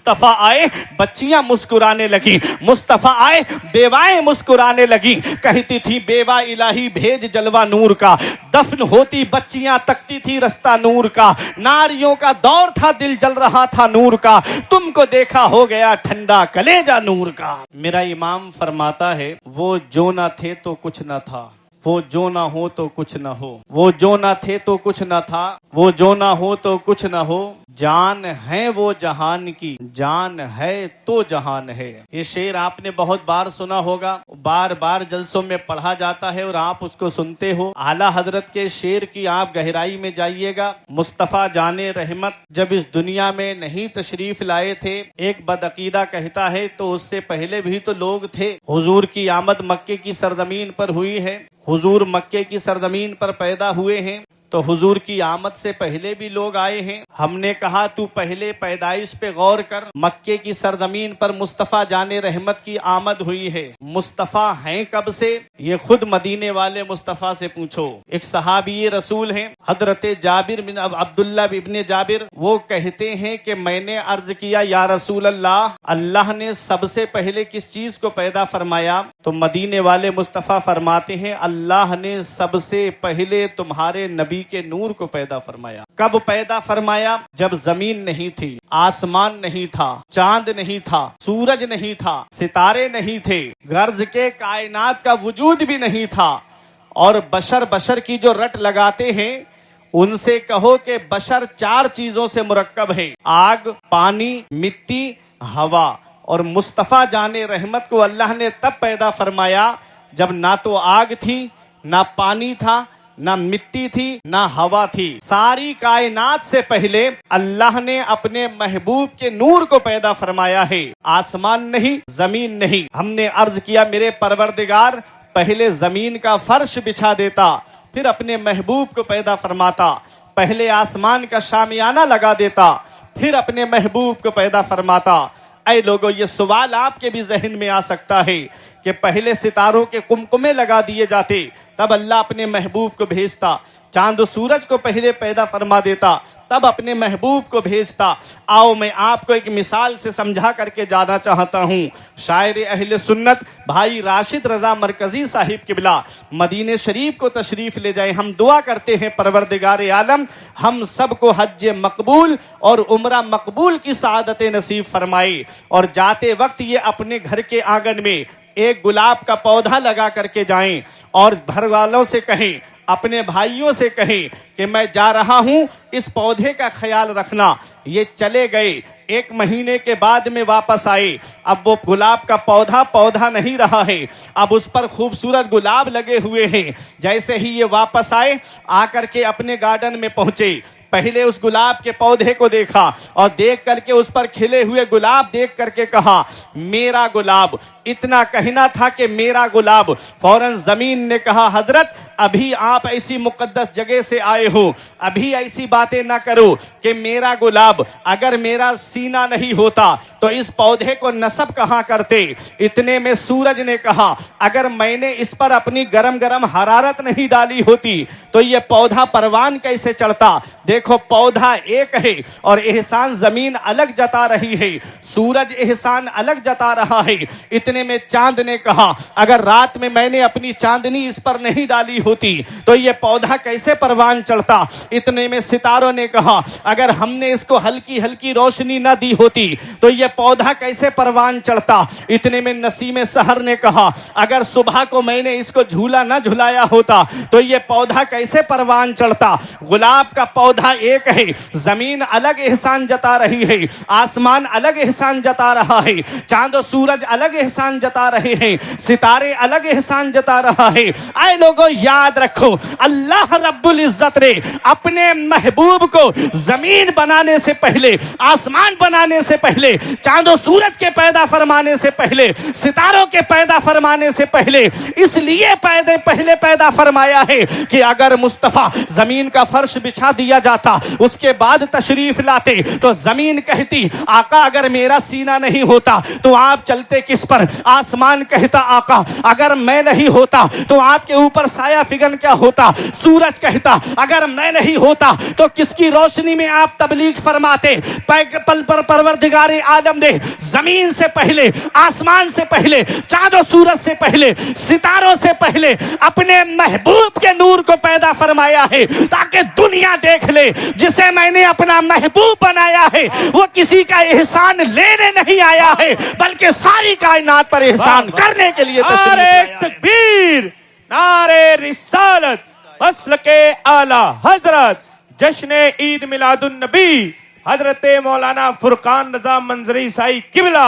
مصطفیٰ آئے بچیاں مسکرانے لگیں، مصطفیٰ آئے بیوائیں مسکرانے لگیں، کہتی تھی بیوہ الہی بھیج جلوہ نور کا، دفن ہوتی بچیاں تکتی تھی رستہ نور کا، ناریوں کا دور تھا دل جل رہا تھا نور کا، تم کو دیکھا ہو گیا ٹھنڈا کلیجہ نور کا۔ میرا امام فرماتا ہے وہ جو نہ تھے تو کچھ نہ تھا، وہ جو نہ ہو تو کچھ نہ ہو، وہ جو نہ تھے تو کچھ نہ تھا، وہ جو نہ ہو تو کچھ نہ ہو، جان ہے وہ جہان کی، جان ہے تو جہان ہے۔ یہ شعر آپ نے بہت بار سنا ہوگا، بار بار جلسوں میں پڑھا جاتا ہے اور آپ اس کو سنتے ہو۔ اعلیٰ حضرت کے شعر کی آپ گہرائی میں جائیے گا۔ مصطفیٰ جان رحمت جب اس دنیا میں نہیں تشریف لائے تھے، ایک بدعقیدہ کہتا ہے تو اس سے پہلے بھی تو لوگ تھے۔ حضور کی آمد مکے کی سرزمین پر ہوئی ہے، حضور مکے کی سرزمین پر پیدا ہوئے ہیں، تو حضور کی آمد سے پہلے بھی لوگ آئے ہیں۔ ہم نے کہا تو پہلے پیدائش پہ غور کر، مکے کی سرزمین پر مصطفیٰ جان رحمت کی آمد ہوئی ہے۔ مصطفیٰ ہیں کب سے؟ یہ خود مدینے والے مصطفیٰ سے پوچھو۔ ایک صحابی رسول ہیں حضرت جابر بن عبداللہ ابن جابر، وہ کہتے ہیں کہ میں نے عرض کیا یا رسول اللہ، اللہ نے سب سے پہلے کس چیز کو پیدا فرمایا؟ تو مدینے والے مصطفیٰ فرماتے ہیں اللہ نے سب سے پہلے تمہارے نبی کے نور کو پیدا فرمایا۔ کب پیدا فرمایا؟ جب زمین نہیں تھی، آسمان نہیں تھا، چاند نہیں تھا، سورج نہیں تھا، ستارے نہیں تھے، غرض کے کائنات کا وجود بھی نہیں تھا۔ اور بشر کی جو رٹ لگاتے ہیں ان سے کہو کہ بشر 4 چیزوں سے مرکب ہے، آگ، پانی، مٹی، ہوا۔ اور مصطفیٰ جان رحمت کو اللہ نے تب پیدا فرمایا جب نہ تو آگ تھی، نہ پانی تھا، نہ مٹی تھی، نہ ہوا تھی۔ ساری کائنات سے پہلے اللہ نے اپنے محبوب کے نور کو پیدا فرمایا ہے، آسمان نہیں، زمین نہیں۔ ہم نے عرض کیا میرے پروردگار پہلے زمین کا فرش بچھا دیتا، پھر اپنے محبوب کو پیدا فرماتا، پہلے آسمان کا شامیانہ لگا دیتا، پھر اپنے محبوب کو پیدا فرماتا۔ اے لوگوں، یہ سوال آپ کے بھی ذہن میں آ سکتا ہے کہ پہلے ستاروں کے قمقمے لگا دیے جاتے، تب اللہ اپنے محبوب کو بھیجتا، چاند و سورج کو پہلے پیدا فرما دیتا، تب اپنے محبوب کو بھیجتا۔ آؤ میں آپ کو ایک مثال سے سمجھا کر کے جانا چاہتا ہوں۔ شاعر اہل سنت بھائی راشد رضا مرکزی صاحب قبلہ مدینہ شریف کو تشریف لے جائیں۔ ہم دعا کرتے ہیں پروردگار عالم ہم سب کو حج مقبول اور عمرہ مقبول کی سعادت نصیب فرمائے، اور جاتے وقت یہ اپنے گھر کے آنگن میں ایک گلاب کا پودا لگا کر کے جائیں، اور گھر والوں سے کہیں، اپنے بھائیوں سے کہیں کہ میں جا رہا ہوں، اس پودے کا خیال رکھنا۔ یہ چلے گئے، 1 مہینے کے بعد میں واپس آئے، اب وہ گلاب کا پودا نہیں رہا ہے، اب اس پر خوبصورت گلاب لگے ہوئے ہیں۔ جیسے ہی یہ واپس آئے، آ کر کے اپنے گارڈن میں پہنچے، پہلے اس گلاب کے پودے کو دیکھا، اور دیکھ کر کے اس پر کھلے ہوئے گلاب دیکھ کر کے کہا میرا گلاب۔ اتنا کہنا تھا کہ میرا گلاب، فوراً زمین نے کہا حضرت ابھی آپ ایسی مقدس جگہ سے آئے ہو، ابھی ایسی باتیں نہ کرو کہ میرا گلاب، اگر میرا سینہ نہیں ہوتا تو اس پودے کو نصب کہاں کرتے؟ اتنے میں سورج نے کہا اگر میں نے اس پر اپنی گرم گرم حرارت نہیں ڈالی ہوتی تو یہ پودا پروان کیسے چڑھتا؟ دیکھو پودا ایک ہے اور احسان زمین الگ جتا رہی ہے، سورج احسان الگ جتا رہا ہے۔ اتنے میں چاند نے کہا اگر رات میں میں نے اپنی چاندنی اس پر نہیں ڈالی ہوتی تو یہ پودا کیسے پروان چڑھتا؟ اتنے میں ستاروں نے کہا اگر ہم نے اس کو ہلکی ہلکی روشنی نہ دی ہوتی تو یہ پودا کیسے پروان چڑھتا؟ اتنے میں نسیم سحر نے کہا اگر صبح کو میں نے اس کو جھولا نہ جھلایا ہوتا تو یہ پودا کیسے پروان چڑھتا؟ گلاب کا پودا ایک ہے، زمین الگ احسان جتا رہی ہے، آسمان الگ احسان جتا رہا ہے، چاند و سورج الگ احسان جتا رہے ہیں، ستارے الگ احسان جتا رہا ہے۔ اے لوگوں یاد رکھو اللہ رب العزت نے اپنے محبوب کو زمین بنانے سے پہلے، آسمان بنانے سے پہلے، چاند و سورج کے پیدا فرمانے سے پہلے، ستاروں کے پیدا فرمانے سے پہلے اس لیے پہلے پیدا فرمایا ہے کہ اگر مصطفیٰ زمین کا فرش بچھا دیا جاتا اس کے بعد تشریف لاتے تو زمین کہتی آقا اگر میرا سینہ نہیں ہوتا تو آپ چلتے کس پر؟ آسمان کہتا آقا اگر میں نہیں ہوتا تو آپ کے اوپر سایہ فگن کیا ہوتا؟ سورج کہتا اگر میں نہیں ہوتا تو کس کی روشنی میں آپ تبلیغ فرماتے؟ پل پر پروردگار عالم نے زمین سے پہلے، آسمان سے پہلے، چاند و سورج سے پہلے، ستاروں سے پہلے اپنے محبوب کے نور کو پیدا فرمایا ہے تاکہ دنیا دیکھ لے جسے میں نے اپنا محبوب بنایا ہے وہ کسی کا احسان لینے نہیں آیا ہے بلکہ ساری کائنات پر احسان کرنے کے لیے تشریف لایا ہے۔ تکبیر، نعرے رسالت، مسلک اعلی حضرت، جشن عید میلاد النبی حضرت مولانا فرقان رضا منظری سائی قبلہ۔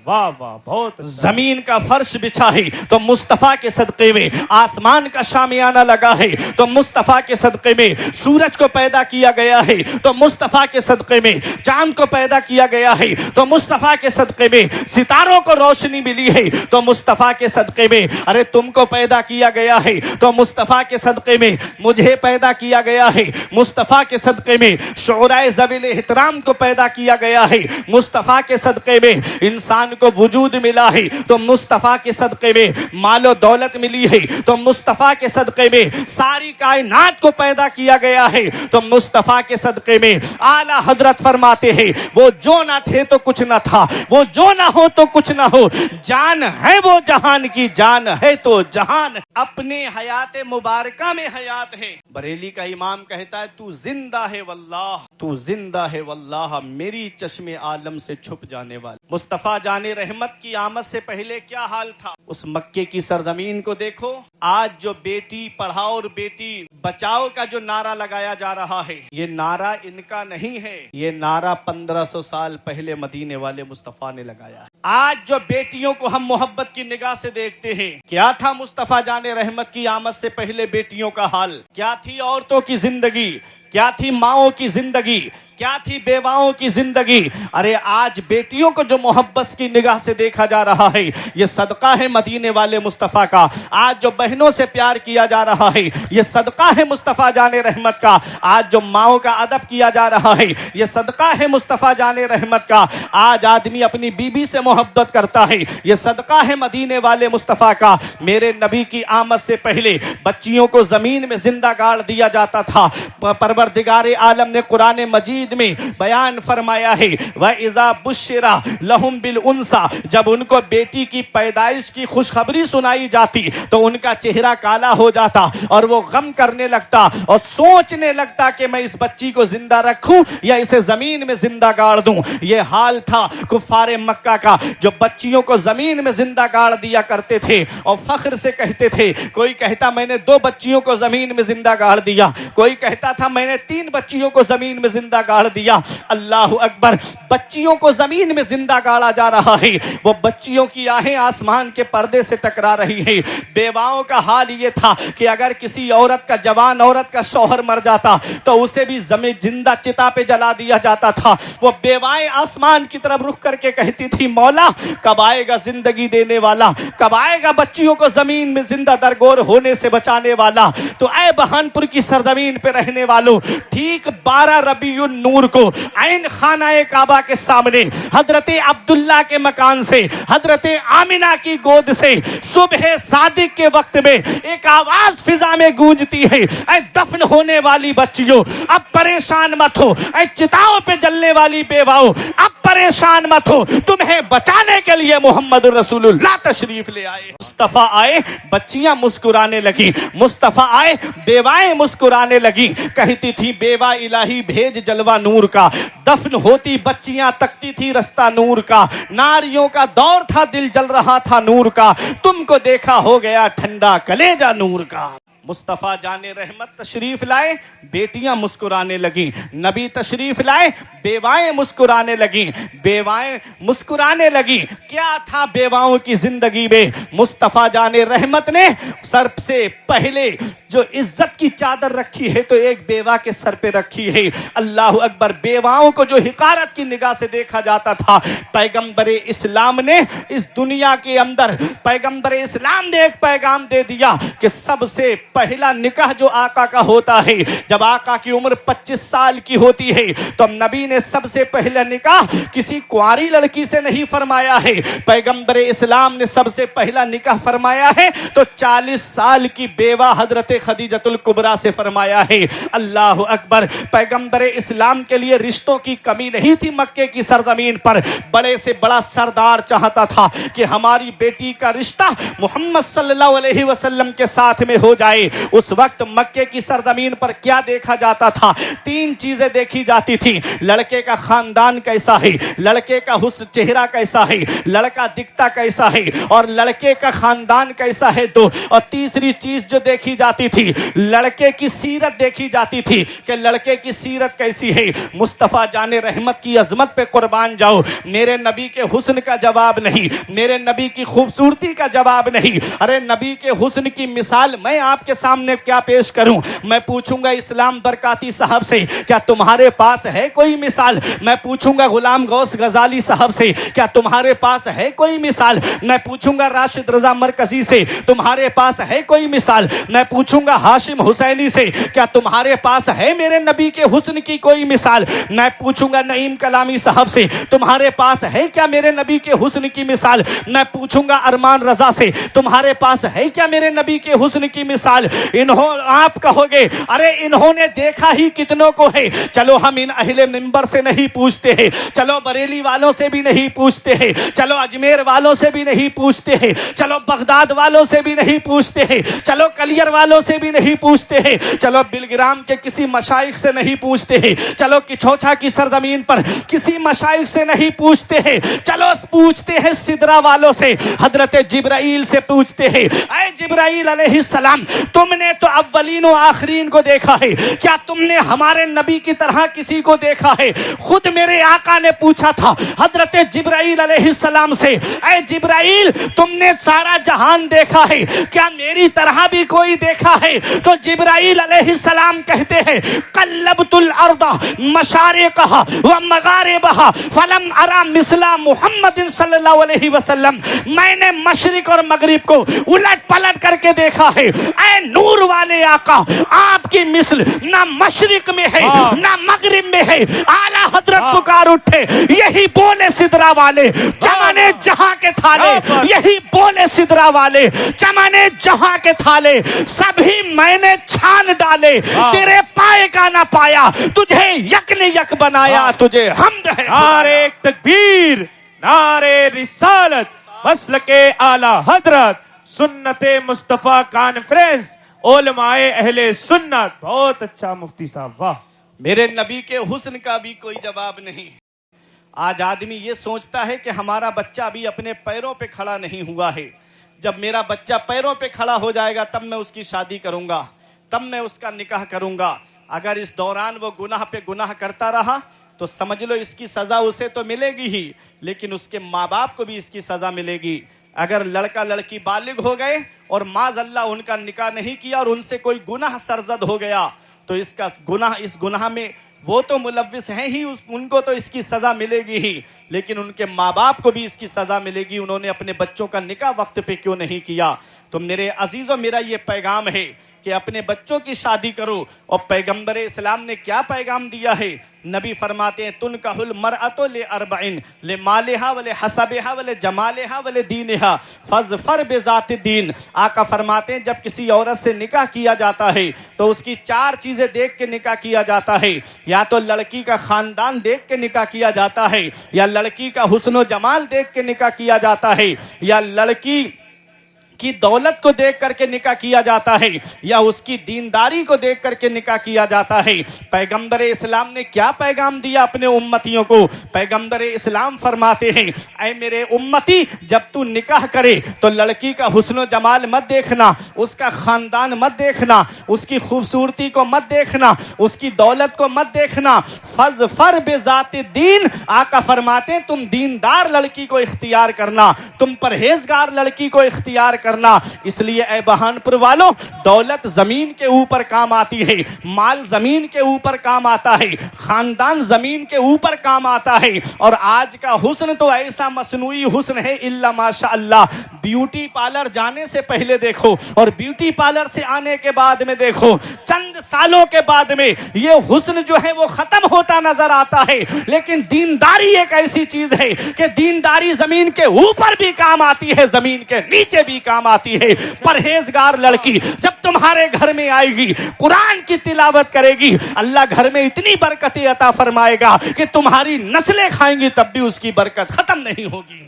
واہ واہ، بہت زمین کا فرش بچھا ہے تو مصطفیٰ کے صدقے میں، آسمان کا شامیانہ لگا ہے تو مصطفیٰ کے صدقے میں، سورج کو پیدا کیا گیا ہے تو مصطفیٰ کے صدقے میں، چاند کو پیدا کیا گیا ہے تو مصطفیٰ کے صدقے میں، ستاروں کو روشنی ملی ہے تو مصطفیٰ کے صدقے میں، ارے تم کو پیدا کیا گیا ہے تو مصطفیٰ کے صدقے میں، مجھے پیدا کیا گیا ہے مصطفیٰ کے صدقے میں، شعراء ذوی احترام کو پیدا کیا گیا ہے مصطفیٰ کے صدقے میں، انسان کو وجود ملا ہے تو مصطفیٰ کے صدقے میں، مال و دولت ملی ہے تو مصطفیٰ کے صدقے میں، ساری کائنات کو پیدا کیا گیا ہے تو مصطفیٰ کے صدقے میں۔ اعلیٰ حضرت فرماتے ہیں وہ جو نہ تھے تو کچھ نہ تھا، وہ جو نہ ہو تو کچھ نہ ہو، جان ہے وہ جہان کی، جان ہے تو جہان اپنے حیات مبارکہ میں حیات ہے۔ بریلی کا امام کہتا ہے تو زندہ ہے واللہ، تو زندہ ہے واللہ، میری چشم عالم سے چھپ جانے والا۔ مصطفیٰ جان رحمت کی آمد سے پہلے کیا حال تھا؟ اس مکے کی سرزمین کو دیکھو، آج جو بیٹی پڑھاؤ اور بیٹی بچاؤ کا جو نعرہ لگایا جا رہا ہے، یہ نعرہ ان کا نہیں ہے، یہ نعرہ 1500 سال پہلے مدینے والے مصطفیٰ نے لگایا ہے۔ آج جو بیٹیوں کو ہم محبت کی نگاہ سے دیکھتے ہیں، کیا تھا مصطفیٰ جان رحمت کی آمد سے پہلے بیٹیوں کا حال؟ کیا تھی عورتوں کی زندگی؟ کیا تھی ماؤں کی زندگی؟ کیا تھی بیواؤں کی زندگی؟ ارے آج بیٹیوں کو جو محبت کی نگاہ سے دیکھا جا رہا ہے، یہ صدقہ ہے مدینے والے مصطفیٰ کا۔ آج جو بہنوں سے پیار کیا جا رہا ہے، یہ صدقہ ہے مصطفیٰ جان رحمت کا۔ آج جو ماؤں کا ادب کیا جا رہا ہے، یہ صدقہ ہے مصطفیٰ جان رحمت کا۔ آج آدمی اپنی بیوی سے محبت کرتا ہے، یہ صدقہ ہے مدینے والے مصطفیٰ کا۔ میرے نبی کی آمد سے پہلے بچیوں کو زمین میں زندہ گاڑ دیا جاتا تھا۔ پروردگار عالم نے قرآن مجید میں بیان فرمایا ہے وَإِذَا بُشِّرَ لَهُمْ بِالْأُنْثَى، جب ان کو بیٹی کی پیدائش کی خوشخبری سنائی جاتی تو ان کا چہرہ کالا ہو جاتا اور وہ غم کرنے لگتا اور سوچنے لگتا کہ میں اس بچی کو زندہ رکھوں یا اسے زمین میں زندہ گاڑ دوں۔ یہ حال تھا کفار مکہ کا، جو بچیوں کو زمین میں زندہ گاڑ دیا کرتے تھے اور فخر سے کہتے تھے، کوئی کہتا میں نے 2 بچیوں کو زمین میں زندہ گاڑ دیا، کوئی کہتا تھا میں نے 3 بچیوں کو زمین میں زندہ گاڑ دیا۔ اللہ اکبر، بچیوں کو زمین میں زندہ گاڑا جا رہا ہے، وہ بچیوں کی آہیں آسمان کے پردے سے ٹکرا رہی ہیں۔ بیواؤں کا حال یہ تھا کہ اگر کسی عورت کا، جوان عورت کا شوہر مر جاتا تو اسے بھی زندہ چتا پہ جلا دیا جاتا تھا۔ وہ بیوائیں آسمان کی طرف رخ کر کے کہتی تھی مولا کب آئے گا زندگی دینے والا، کب آئے گا بچیوں کو زمین میں زندہ درگور ہونے سے بچانے والا۔ تو اے بہان پور کی سرزمین پہ رہنے والوں، ٹھیک 12 ربیع النور کو عین خانہ کعبہ کے سامنے حضرت عبداللہ کے مکان سے، حضرت آمنہ کی گود سے صبح صادق کے وقت میں ایک آواز فضا میں گونجتی ہے، اے دفن ہونے والی بچیوں اب پریشان مت ہو، اے چتاؤں پہ جلنے والی بیواؤں اب پریشان مت ہو، تمہیں بچانے کے لیے محمد رسول اللہ تشریف لے آئے۔ مصطفیٰ آئے، بچیاں مسکرانے لگیں، مصطفیٰ آئے، بیوائیں مسکرانے لگیں، کہتی تھی بیوہ الہی بھیج جلوہ نور کا، دفن ہوتی بچیاں تکتی تھی رستہ نور کا، ناریوں کا دور تھا دل جل رہا تھا نور کا، تم کو دیکھا ہو گیا ٹھنڈا کلیجہ نور کا۔ مصطفیٰ جان رحمت تشریف لائے، بیٹیاں مسکرانے لگیں، نبی تشریف لائے، بیوائیں مسکرانے لگیں، بیوائیں مسکرانے لگیں۔ کیا تھا بیواؤں کی زندگی میں؟ مصطفیٰ جان رحمت نے سر سے پہلے جو عزت کی چادر رکھی ہے تو ایک بیوہ کے سر پہ رکھی ہے۔ اللہ اکبر، بیواؤں کو جو حقارت کی نگاہ سے دیکھا جاتا تھا، پیغمبر اسلام نے اس دنیا کے اندر، پیغمبر اسلام نے ایک پیغام دے دیا کہ سب سے پہلا نکاح جو آقا کا ہوتا ہے، جب آقا کی عمر 25 سال کی ہوتی ہے تو نبی نے سب سے پہلا نکاح کسی کنواری لڑکی سے نہیں فرمایا ہے، پیغمبر اسلام نے سب سے پہلا نکاح فرمایا ہے تو 40 سال کی بیوہ حضرت خدیجۃ الکبریٰ سے فرمایا ہے۔ اللہ اکبر! پیغمبر اسلام کے لیے رشتوں کی کمی نہیں تھی مکے کی سرزمین پر، بڑے سے بڑا سردار چاہتا تھا کہ ہماری بیٹی کا رشتہ محمد صلی اللہ علیہ وسلم کے ساتھ میں ہو جائے۔ اس وقت مکے کی سرزمین پر کیا دیکھا جاتا تھا؟ 3 چیزیں دیکھی جاتی تھی: لڑکے کا خاندان کیسا ہے، لڑکے کا حسن چہرہ کیسا ہے، لڑکا دکھتا کیسا ہے، اور لڑکے کا خاندان کیسا ہے تو، اور تیسری چیز جو دیکھی جاتی تھی لڑکے کی سیرت دیکھی جاتی تھی کہ لڑکے کی سیرت کیسی ہے۔ مصطفیٰ جان رحمت کی عظمت پہ قربان جاؤ، میرے نبی کے حسن کا جواب نہیں، میرے نبی کی خوبصورتی کا جواب نہیں، ارے نبی کے حسن کی مثال میں آپ کے سامنے کیا پیش کروں؟ میں پوچھوں گا اسلام برکاتی صاحب سے کیا تمہارے پاس ہے کوئی مثال؟ میں پوچھوں گا غلام غوث غزالی صاحب سے کیا تمہارے پاس ہے کوئی مثال؟ میں پوچھوں گا راشد رضا مرکزی سے تمہارے پاس ہے کوئی مثال؟ میں پوچھوں گا ہاشم حسینی سے کیا تمہارے پاس ہے میرے نبی کے حسن کی کوئی مثال؟ میں پوچھوں گا نعیم کلامی صاحب سے تمہارے پاس ہے کیا میرے نبی کے حسن کی مثال؟ میں پوچھوں گا ارمان رضا سے تمہارے پاس ہے کیا میرے نبی کے حسن کی مثال؟ آپ کہو گے ارے انہوں نے دیکھا ہی کتنوں کو ہے۔ چلو ہم ان اہل منبر سے نہیں پوچھتے ہیں، چلو بریلی والوں سے بھی نہیں پوچھتے ہیں، چلو اجمیر والوں سے بھی نہیں پوچھتے ہیں، چلو بغداد والوں سے بھی نہیں پوچھتے ہیں، چلو کلیر والوں سے بھی نہیں پوچھتے ہیں، چلو بلگرام کے کسی مشائخ سے نہیں پوچھتے ہیں، چلو کچھوچا کی سرزمین پر کسی مشائخ سے نہیں پوچھتے ہیں، چلو پوچھتے ہیں سدرا والوں سے، حضرت جبرائیل سے پوچھتے ہیں۔ اے جبرائیل علیہ السلام، تم نے تو اولین و آخرین کو دیکھا ہے، کیا تم نے ہمارے نبی کی طرح کسی کو دیکھا ہے؟ خود میرے آقا نے پوچھا تھا حضرت جبرائیل علیہ السلام سے، اے جبرائیل تم نے سارا جہان دیکھا ہے، کیا میری طرح بھی کوئی دیکھا ہے؟ تو جبرائیل علیہ السلام کہتے ہیں قلبت الارض مشارقها ومغاربها فلم ارى مثل محمد صلی اللہ علیہ وسلم، میں نے مشرق اور مغرب کو الٹ پلٹ کر کے دیکھا ہے، اے نور والے آقا آپ کی مثل نہ مشرق میں ہے نہ مغرب میں ہے۔ اعلیٰ حضرت پکار اٹھے، یہی بولے سدرا والے چمنے جہاں کے تھالے، یہی بولے سدرا والے چمنے جہاں کے تھالے، سبھی میں نے چھان ڈالے، تیرے پائے کا نہ پایا، تجھے یک نے یک بنایا، تجھے حمد ہے۔ نعرہ تکبیر، نعرہ رسالت، مسلک اعلی حضرت، سنت مصطفیٰ کانفرنس، علماء اہل سنت۔ بہت اچھا مفتی صاحب، واہ! میرے نبی کے حسن کا بھی کوئی جواب نہیں۔ آج آدمی یہ سوچتا ہے کہ ہمارا بچہ ابھی اپنے پیروں پہ کھڑا نہیں ہوا ہے، جب میرا بچہ پیروں پہ کھڑا ہو جائے گا تب میں اس کی شادی کروں گا، تب میں اس کا نکاح کروں گا۔ اگر اس دوران وہ گناہ پہ گناہ کرتا رہا تو سمجھ لو اس کی سزا اسے تو ملے گی ہی، لیکن اس کے ماں باپ کو بھی اس کی سزا ملے گی۔ اگر لڑکا لڑکی بالغ ہو گئے اور معاذ اللہ ان کا نکاح نہیں کیا اور ان سے کوئی گناہ سرزد ہو گیا تو اس گناہ میں وہ تو ملوث ہیں ہی، ان کو تو اس کی سزا ملے گی ہی، لیکن ان کے ماں باپ کو بھی اس کی سزا ملے گی، انہوں نے اپنے بچوں کا نکاح وقت پہ کیوں نہیں کیا۔ تو میرے عزیزوں، میرا یہ پیغام ہے کہ اپنے بچوں کی شادی کرو۔ اور پیغمبر اسلام نے کیا پیغام دیا ہے؟ نبی فرماتے ہیں تنکح المرأۃ لاربعین لمالہا ولحسبہا ولجمالہا ولدینہا فاظفر بذات الدین۔ آقا فرماتے ہیں جب کسی عورت سے نکاح کیا جاتا ہے تو اس کی 4 چیزیں دیکھ کے نکاح کیا جاتا ہے، یا تو لڑکی کا خاندان دیکھ کے نکاح کیا جاتا ہے، یا لڑکی کا حسن و جمال دیکھ کے نکاح کیا جاتا ہے، یا لڑکی کی دولت کو دیکھ کر کے نکاح کیا جاتا ہے، یا اس کی دینداری کو دیکھ کر کے نکاح کیا جاتا ہے۔ پیغمبر اسلام نے کیا پیغام دیا اپنے امتیوں کو؟ پیغمبر اسلام فرماتے ہیں اے میرے امتی، جب تو نکاح کرے تو لڑکی کا حسن و جمال مت دیکھنا، اس کا خاندان مت دیکھنا، اس کی خوبصورتی کو مت دیکھنا، اس کی دولت کو مت دیکھنا، فاظفر بذات الدین۔ آقا فرماتے ہیں تم دیندار لڑکی کو اختیار کرنا، تم پرہیزگار لڑکی کو اختیار کرنا. اس لیے اے بہانپور والوں، دولت زمین کے اوپر کام آتی ہے، مال زمین کے اوپر کام آتا ہے، خاندان زمین کے اوپر کام آتا ہے. اور آج کا حسن تو ایسا مصنوعی حسن ہے الا ماشاء اللہ. بیوٹی پارلر جانے سے پہلے دیکھو اور بیوٹی پارلر سے آنے کے بعد میں دیکھو، چند سالوں کے بعد میں یہ حسن جو ہے وہ ختم ہوتا نظر آتا ہے. لیکن دینداری ایک ایسی چیز ہے کہ دینداری زمین کے اوپر بھی کام آتی ہے، زمین کے نیچے بھی کام آتی ہے. پرہیزگار لڑکی جب تمہارے گھر میں آئے گی، قرآن کی تلاوت کرے گی، اللہ گھر میں اتنی برکتیں عطا فرمائے گا کہ تمہاری نسلیں کھائیں گی تب بھی اس کی برکت ختم نہیں ہوگی.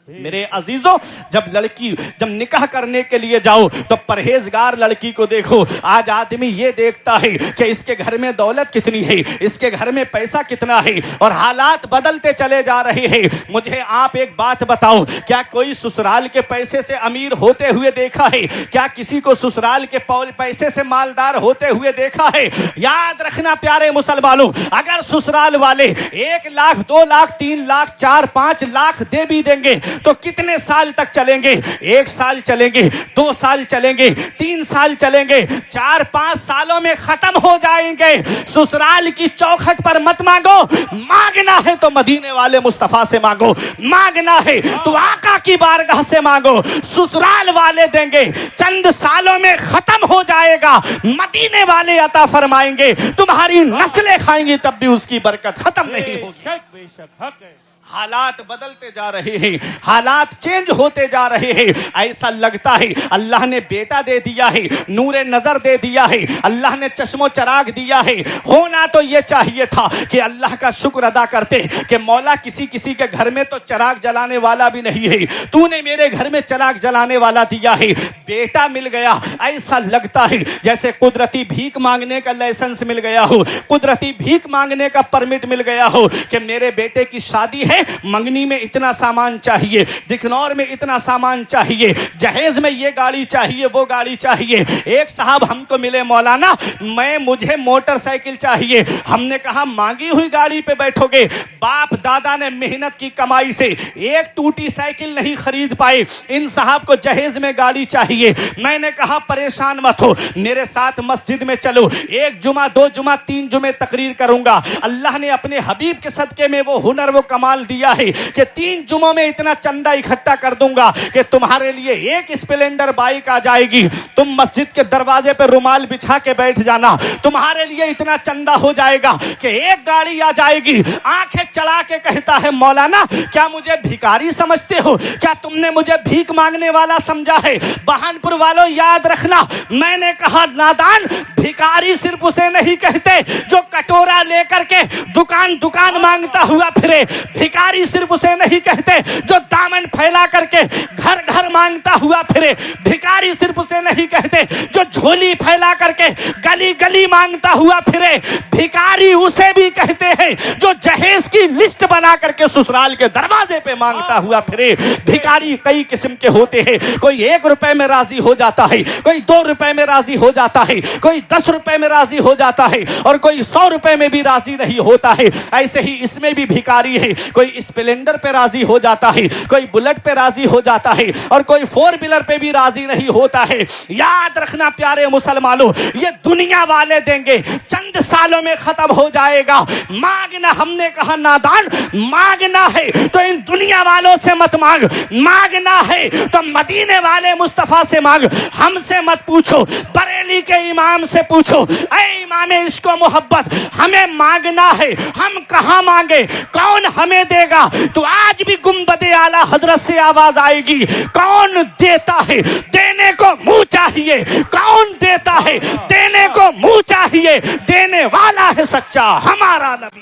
میرے عزیزوں، جب نکاح کرنے کے لیے جاؤ تو پرہیزگار لڑکی کو دیکھو. آج آدمی یہ دیکھتا ہے کہ اس کے گھر میں دولت کتنی ہے، اس کے گھر میں پیسہ کتنا ہے، اور حالات بدلتے چلے جا رہے ہیں. مجھے آپ ایک بات بتاؤ، کیا کوئی سسرال کے پیسے سے امیر ہوتے ہوئے دیکھا ہے؟ کیا کسی کو سسرال کے پیسے سے مالدار ہوتے ہوئے دیکھا ہے؟ یاد رکھنا پیارے مسلمانوں، اگر سسرال والے 1 لاکھ 2 لاکھ 3 لاکھ 4 5 لاکھ دے بھی دیں گے تو کتنے سال تک چلیں گے؟ 1 سال چلیں گے، 2 سال چلیں گے، 3 سال چلیں گے، 4-5 سالوں میں ختم ہو جائیں گے. سسرال کی چوکھٹ پر مت مانگو، مانگنا ہے تو مدینے والے مصطفیٰ سے مانگو، مانگنا ہے تو آقا کی بارگاہ سے مانگو. سسرال والے دیں گے، چند سالوں میں ختم ہو جائے گا، مدینے والے عطا فرمائیں گے، تمہاری نسلیں کھائیں گی تب بھی اس کی برکت ختم نہیں ہوگی. بے شک حق ہے. حالات بدلتے جا رہے ہیں، حالات چینج ہوتے جا رہے ہیں. ایسا لگتا ہے اللہ نے بیٹا دے دیا ہے، نور نظر دے دیا ہے، اللہ نے چشم و چراغ دیا ہے. ہونا تو یہ چاہیے تھا کہ اللہ کا شکر ادا کرتے کہ مولا کسی کے گھر میں تو چراغ جلانے والا بھی نہیں ہے، تو نے میرے گھر میں چراغ جلانے والا دیا ہے، بیٹا مل گیا. ایسا لگتا ہے جیسے قدرتی بھیک مانگنے کا لائسنس مل گیا ہو، قدرتی بھیک مانگنے کا پرمٹ مل گیا ہو کہ میرے بیٹے کی شادی ہے، منگنی میں اتنا سامان چاہیے، دکھنور میں اتنا سامان چاہیے، جہیز میں یہ گاڑی چاہیے، وہ گاڑی چاہیے. ایک صاحب ہم کو ملے، مولانا مجھے موٹر سائیکل چاہیے. ہم نے کہا مانگی ہوئی گاڑی پہ بیٹھو گے؟ باپ دادا نے محنت کی کمائی سے ایک ٹوٹی سائیکل نہیں خرید پائے، ان صاحب کو جہیز میں گاڑی چاہیے. میں نے کہا پریشان مت ہو، میرے ساتھ مسجد میں چلو، 1 جمعہ 2 جمعہ 3 جمعے تقریر کروں گا. اللہ نے اپنے حبیب کے صدقے میں وہ ہنر وہ کمال دیا ہے کہ 3 جمعوں میں اتنا چندہ اکٹھا کر دوں گا کہ تمہارے لیے 1 اسپلینڈر بائک آ جائے گی. تم مسجد کے دروازے پہ رومال بچھا کے بیٹھ جانا، تمہارے لیے اتنا چندہ ہو جائے گا کہ 1 گاڑی آ جائے گی. آنکھیں چلا کے کہتا ہے مولانا کیا مجھے بھیکاری سمجھتے ہو؟ کیا تم نے مجھے بھیک مانگنے والا سمجھا ہے؟ بہانپور والوں یاد رکھنا، میں نے کہا نادان، بھیکاری صرف اسے نہیں کہتے جو کٹورا لے کر کے دکان مانگتا ہوا پھرے. بھیکاری صرف اسے نہیں کہتے جو دامن پھیلا کر کے گھر گھر مانگتا ہوا پھرے. بھیکاری صرف اسے نہیں کہتے جو جھولی پھیلا کر کے گلی گلی مانگتا ہوا پھرے. بھیکاری اسے بھی کہتے ہیں جو جہیز کی لسٹ بنا کر کے سسرال کے دروازے پہ مانگتا ہوا پھرے. بھیکاری کئی قسم کے ہوتے ہیں، کوئی 1 روپے میں راضی ہو جاتا ہے، کوئی 2 روپے میں راضی ہو جاتا ہے، کوئی 10 روپے میں راضی ہو جاتا ہے، اور کوئی 100 روپے میں بھی راضی نہیں ہوتا ہے. ایسے ہی اس میں بھی بھیکاری ہے، کوئی اسپلینڈر پہ راضی ہو جاتا ہے، کوئی بلٹ پہ راضی ہو جاتا ہے، اور کوئی 4 ویلر پہ بھی راضی نہیں ہوتا ہے. یاد رکھنا پیارے مسلمانوں، یہ دنیا والے دیں گے، چند سالوں میں ختم ہو جائے گا. مانگنا، ہم نے کہا نادان، مانگنا ہے تو ان دنیا والوں سے مت مانگ، مانگنا ہے تو مدینے والے مصطفیٰ سے مانگ. ہم سے مت پوچھو، بریلی کے امام سے پوچھو، اے امام عشق و محبت، ہمیں مانگنا ہے، ہم کہاں مانگے؟ کون ہمیں دے گا؟ تو آج بھی گنبد اعلیٰ حضرت سے آواز آئے گی، کون دیتا ہے؟ دینے کو منہ چاہیے. کون دیتا ہے؟ دینے کو منہ چاہیے. دینے والا ہے سچا ہمارا نبی،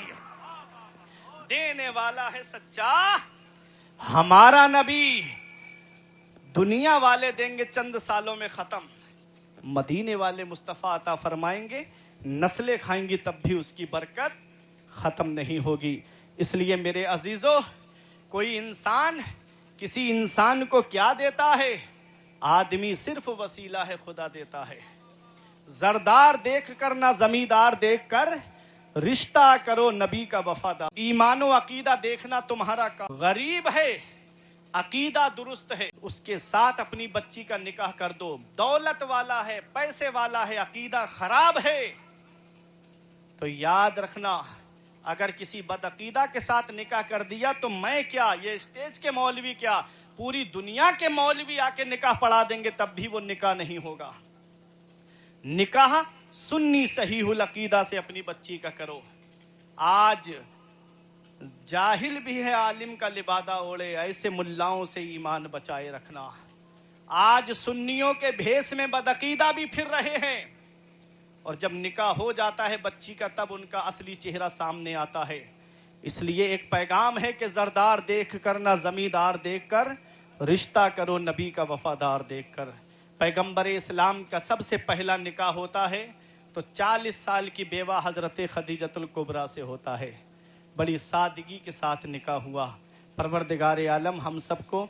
دینے والا ہے سچا ہمارا نبی. دنیا والے دیں گے چند سالوں میں ختم، مدینے والے مصطفیٰ عطا فرمائیں گے، نسلیں کھائیں گی تب بھی اس کی برکت ختم نہیں ہوگی. اس لیے میرے عزیزو، کوئی انسان کسی انسان کو کیا دیتا ہے؟ آدمی صرف وسیلہ ہے، خدا دیتا ہے. زردار دیکھ کر نہ زمیندار دیکھ کر رشتہ کرو نبی کا وفادار. ایمان و عقیدہ دیکھنا تمہارا کام. غریب ہے عقیدہ درست ہے اس کے ساتھ اپنی بچی کا نکاح کر دو. دولت والا ہے, پیسے والا ہے, عقیدہ خراب ہے تو یاد رکھنا اگر کسی بدعقیدہ کے ساتھ نکاح کر دیا تو میں کیا, یہ اسٹیج کے مولوی کیا, پوری دنیا کے مولوی آ کے نکاح پڑھا دیں گے تب بھی وہ نکاح نہیں ہوگا. نکاح سنی صحیح العقیدہ سے اپنی بچی کا کرو. آج جاہل بھی ہے عالم کا لبادہ اوڑے, ایسے ملاؤں سے ایمان بچائے رکھنا. آج سنیوں کے بھیس میں بدعقیدہ بھی پھر رہے ہیں اور جب نکاح ہو جاتا ہے بچی کا تب ان کا اصلی چہرہ سامنے آتا ہے. اس لیے ایک پیغام ہے کہ زردار دیکھ کر نہ زمیندار دیکھ کر رشتہ کرو نبی کا وفادار دیکھ کر. پیغمبر اسلام کا سب سے پہلا نکاح ہوتا ہے تو 40 سال کی بیوہ حضرت خدیجۃ الکبریٰ سے ہوتا ہے. بڑی سادگی کے ساتھ نکاح ہوا. پروردگار عالم ہم سب کو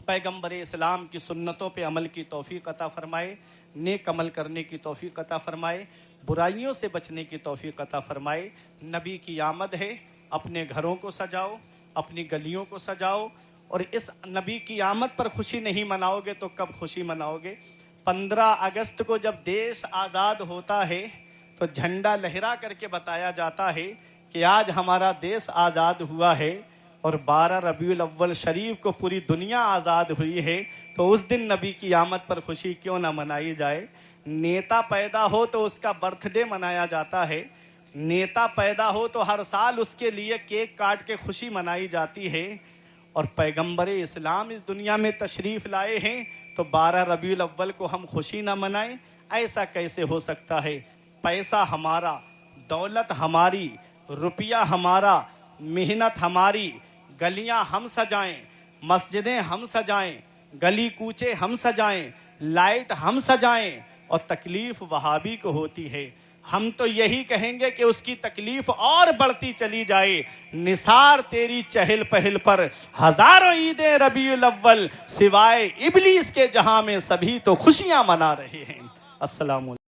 پیغمبر اسلام کی سنتوں پہ عمل کی توفیق عطا فرمائے, نیک عمل کرنے کی توفیق عطا فرمائے, برائیوں سے بچنے کی توفیق عطا فرمائے. نبی کی آمد ہے, اپنے گھروں کو سجاؤ, اپنی گلیوں کو سجاؤ, اور اس نبی کی آمد پر خوشی نہیں مناؤ گے تو کب خوشی مناؤ گے؟ 15 اگست کو جب دیش آزاد ہوتا ہے تو جھنڈا لہرا کر کے بتایا جاتا ہے کہ آج ہمارا دیش آزاد ہوا ہے, اور 12 ربیع الاول شریف کو پوری دنیا آزاد ہوئی ہے. تو اس دن نبی کی آمد پر خوشی کیوں نہ منائی جائے؟ نیتا پیدا ہو تو اس کا برتھ ڈے منایا جاتا ہے, نیتا پیدا ہو تو ہر سال اس کے لیے کیک کاٹ کے خوشی منائی جاتی ہے. اور پیغمبر اسلام اس دنیا میں تشریف لائے ہیں تو 12 ربیع الاول کو ہم خوشی نہ منائیں؟ ایسا کیسے ہو سکتا ہے؟ پیسہ ہمارا, دولت ہماری, روپیہ ہمارا, محنت ہماری, گلیاں ہم سجائیں, مسجدیں ہم سجائیں, گلی کوچے ہم سجائیں, لائٹ ہم سجائیں, اور تکلیف وہابی کو ہوتی ہے. ہم تو یہی کہیں گے کہ اس کی تکلیف اور بڑھتی چلی جائے. نثار تیری چہل پہل پر ہزاروں عیدیں ربیع الاول, سوائے ابلیس کے جہاں میں سبھی تو خوشیاں منا رہے ہیں. السلام علیکم.